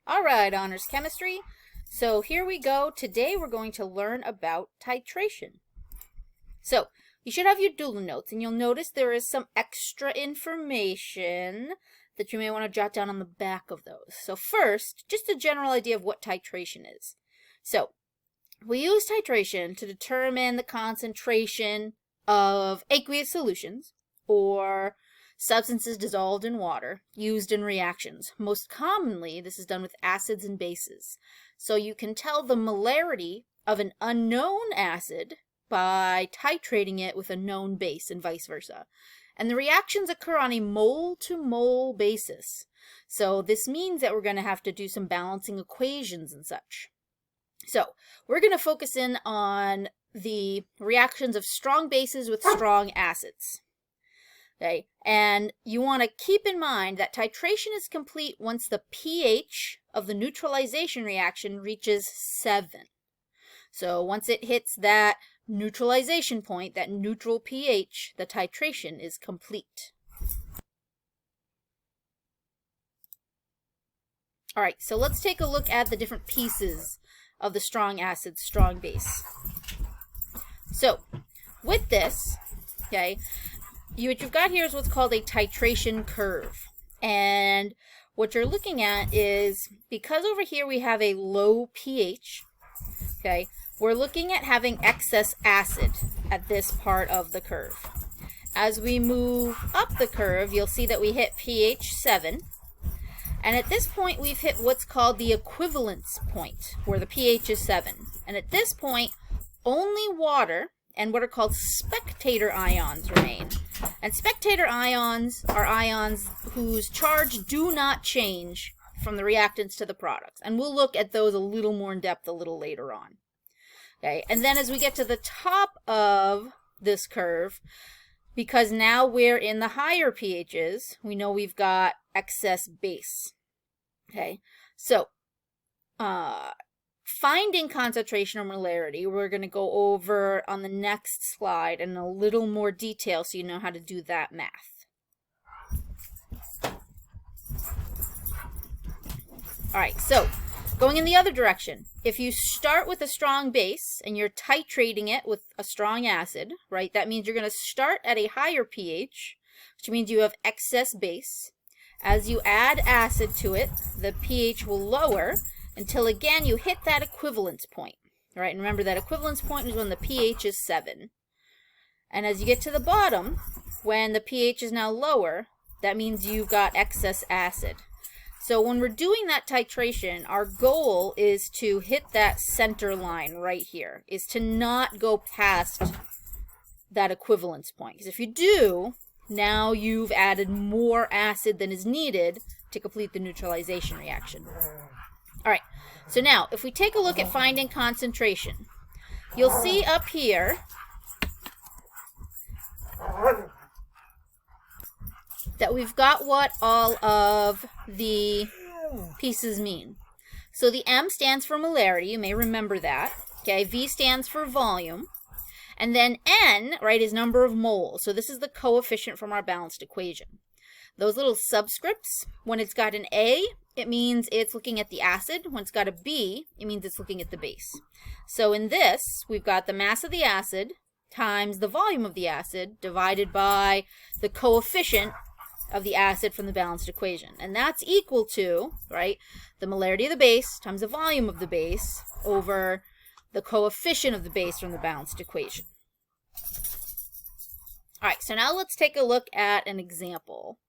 All right, Honors Chemistry. So here we go. Today we're going to learn about titration. So you should have your Doodle notes, and you'll notice there is some extra information that you may want to jot down on the back of those. So first, just a general idea of what titration is. So we use titration to determine the concentration of aqueous solutions or substances dissolved in water used in reactions. Most commonly, this is done with acids and bases. So you can tell the molarity of an unknown acid by titrating it with a known base and vice versa. And the reactions occur on a mole-to-mole basis. So this means that we're going to have to do some balancing equations and such. So we're going to focus in on the reactions of strong bases with strong acids. Okay, and you want to keep in mind that titration is complete once the pH of the neutralization reaction reaches 7. So once it hits that neutralization point, that neutral pH, the titration is complete. All right, so let's take a look at the different pieces of the strong acid, strong base. So with this, okay, what you've got here is what's called a titration curve. And what you're looking at is, because over here we have a low pH, okay, we're looking at having excess acid at this part of the curve. As we move up the curve, you'll see that we hit pH 7. And at this point, we've hit what's called the equivalence point, where the pH is 7. And at this point, only water and what are called spectator ions remain. And spectator ions are ions whose charge do not change from the reactants to the products. And we'll look at those a little more in depth a little later on. Okay, and then as we get to the top of this curve, because now we're in the higher pHs, we know we've got excess base. Okay, so finding concentration or molarity, we're going to go over on the next slide in a little more detail so you know how to do that math. All right, so going in the other direction, if you start with a strong base and you're titrating it with a strong acid, right, that means you're going to start at a higher pH, which means you have excess base. As you add acid to it, the pH will lower until again you hit that equivalence point. All right, and remember that equivalence point is when the pH is 7. And as you get to the bottom, when the pH is now lower, that means you've got excess acid. So when we're doing that titration, our goal is to hit that center line right here, is to not go past that equivalence point. Because if you do, now you've added more acid than is needed to complete the neutralization reaction. All right, so now if we take a look at finding concentration, you'll see up here that we've got what all of the pieces mean. So the M stands for molarity, you may remember that. Okay, V stands for volume. And then N, right, is number of moles. So this is the coefficient from our balanced equation. Those little subscripts, when it's got an A, it means it's looking at the acid. When it's got a B, it means it's looking at the base. So in this, we've got the mass of the acid times the volume of the acid divided by the coefficient of the acid from the balanced equation. And that's equal to, right, the molarity of the base times the volume of the base over the coefficient of the base from the balanced equation. All right, so now let's take a look at an example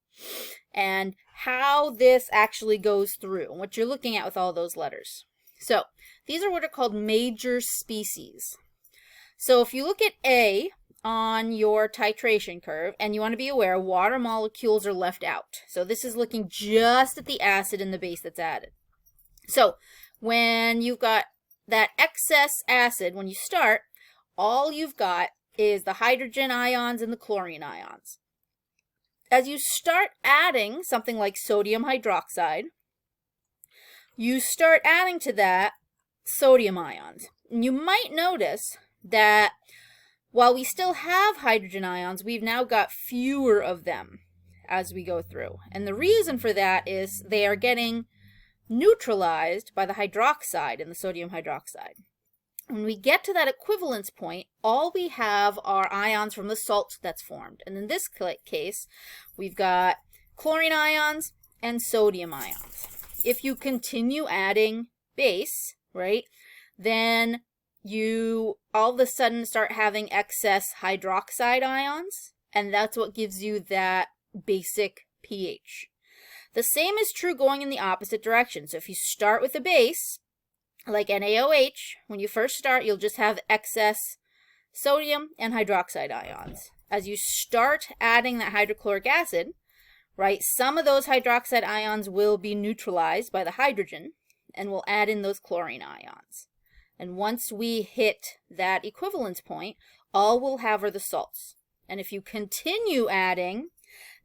and how this actually goes through and what you're looking at with all those letters. So these are what are called major species. So if you look at A on your titration curve, and you want to be aware, water molecules are left out. So this is looking just at the acid and the base that's added. So when you've got that excess acid, when you start, all you've got is the hydrogen ions and the chlorine ions. As you start adding something like sodium hydroxide, you start adding to that sodium ions. And you might notice that while we still have hydrogen ions, we've now got fewer of them as we go through. And the reason for that is they are getting neutralized by the hydroxide in the sodium hydroxide. When we get to that equivalence point, all we have are ions from the salt that's formed. And in this case, we've got chlorine ions and sodium ions. If you continue adding base, right, then you all of a sudden start having excess hydroxide ions, and that's what gives you that basic pH. The same is true going in the opposite direction. So if you start with a base, like NaOH, when you first start, you'll just have excess sodium and hydroxide ions. As you start adding that hydrochloric acid, right, some of those hydroxide ions will be neutralized by the hydrogen, and we'll add in those chlorine ions. And once we hit that equivalence point, all we'll have are the salts. And if you continue adding,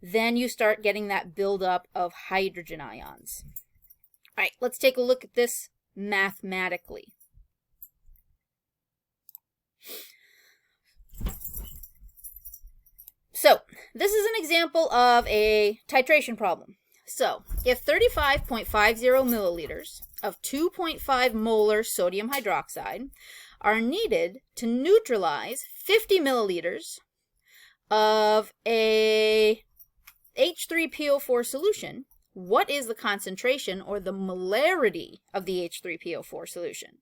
then you start getting that buildup of hydrogen ions. All right, let's take a look at this mathematically. So, this is an example of a titration problem. So, if 35.50 milliliters of 2.5 molar sodium hydroxide are needed to neutralize 50 milliliters of a H3PO4 solution, what is the concentration or the molarity of the H3PO4 solution?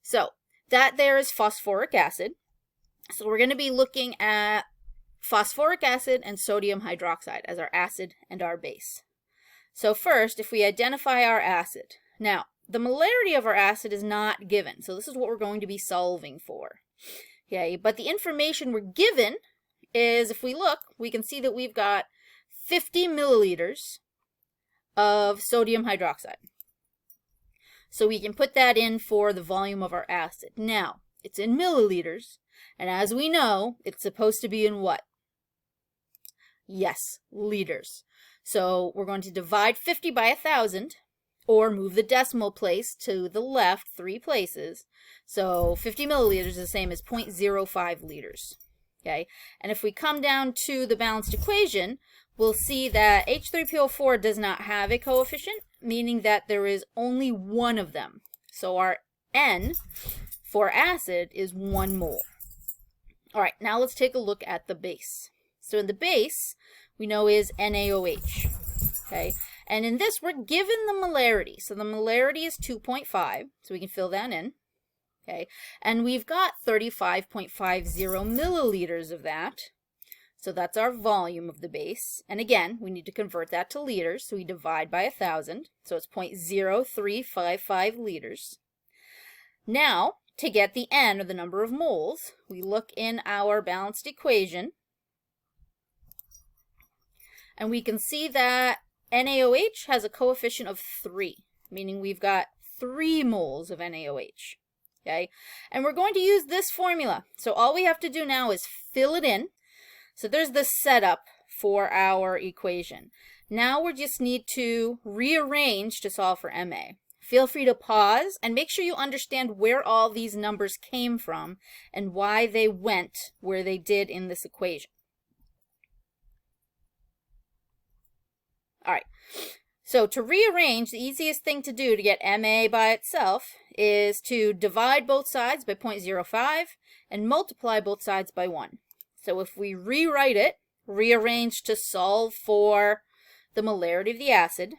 So, that there is phosphoric acid. So, we're going to be looking at phosphoric acid and sodium hydroxide as our acid and our base. So first, if we identify our acid. Now, the molarity of our acid is not given, so this is what we're going to be solving for. Okay, but the information we're given is, if we look, we can see that we've got 50 milliliters of sodium hydroxide. So we can put that in for the volume of our acid. Now, it's in milliliters, and as we know, it's supposed to be in what? Yes, liters. So we're going to divide 50 by 1,000, or move the decimal place to the left 3 places. So 50 milliliters is the same as 0.05 liters. Okay, and if we come down to the balanced equation, we'll see that H3PO4 does not have a coefficient, meaning that there is only one of them. So our N for acid is 1 mole. All right, now let's take a look at the base. So in the base, we know is NaOH, okay? And in this, we're given the molarity. So the molarity is 2.5, so we can fill that in, okay? And we've got 35.50 milliliters of that. So that's our volume of the base. And again, we need to convert that to liters, so we divide by 1,000. So it's 0.0355 liters. Now, to get the N, or the number of moles, we look in our balanced equation, and we can see that NaOH has a coefficient of 3, meaning we've got 3 moles of NaOH, okay? And we're going to use this formula. So all we have to do now is fill it in. So there's the setup for our equation. Now we just need to rearrange to solve for Ma. Feel free to pause and make sure you understand where all these numbers came from and why they went where they did in this equation. All right, so to rearrange, the easiest thing to do to get Ma by itself is to divide both sides by 0.05 and multiply both sides by 1. So if we rewrite it, rearrange to solve for the molarity of the acid,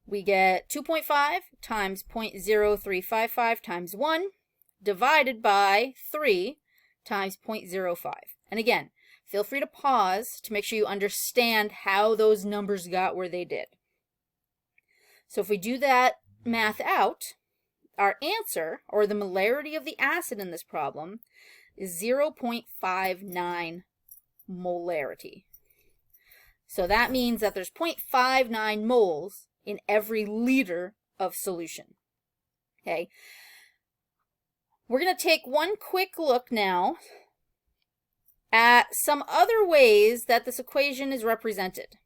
we get 2.5 times 0.0355 times 1 divided by 3 times 0.05. And again, feel free to pause to make sure you understand how those numbers got where they did. So if we do that math out, our answer, or the molarity of the acid in this problem, is 0.59 molarity. So that means that there's 0.59 moles in every liter of solution. Okay. We're going to take one quick look now at some other ways that this equation is represented.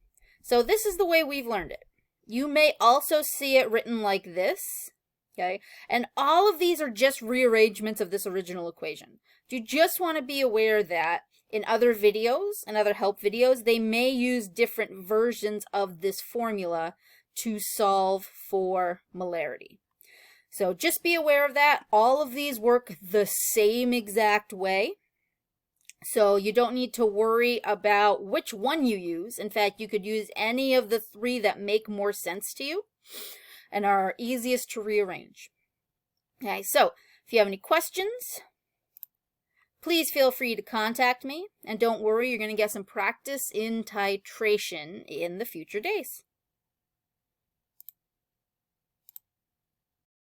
So this is the way we've learned it. You may also see it written like this, okay? And all of these are just rearrangements of this original equation. You just want to be aware that in other videos and other help videos, they may use different versions of this formula to solve for molarity. So just be aware of that. All of these work the same exact way. So you don't need to worry about which one you use. In fact, you could use any of the three that make more sense to you and are easiest to rearrange. Okay, so if you have any questions, please feel free to contact me. And don't worry, you're going to get some practice in titration in the future days.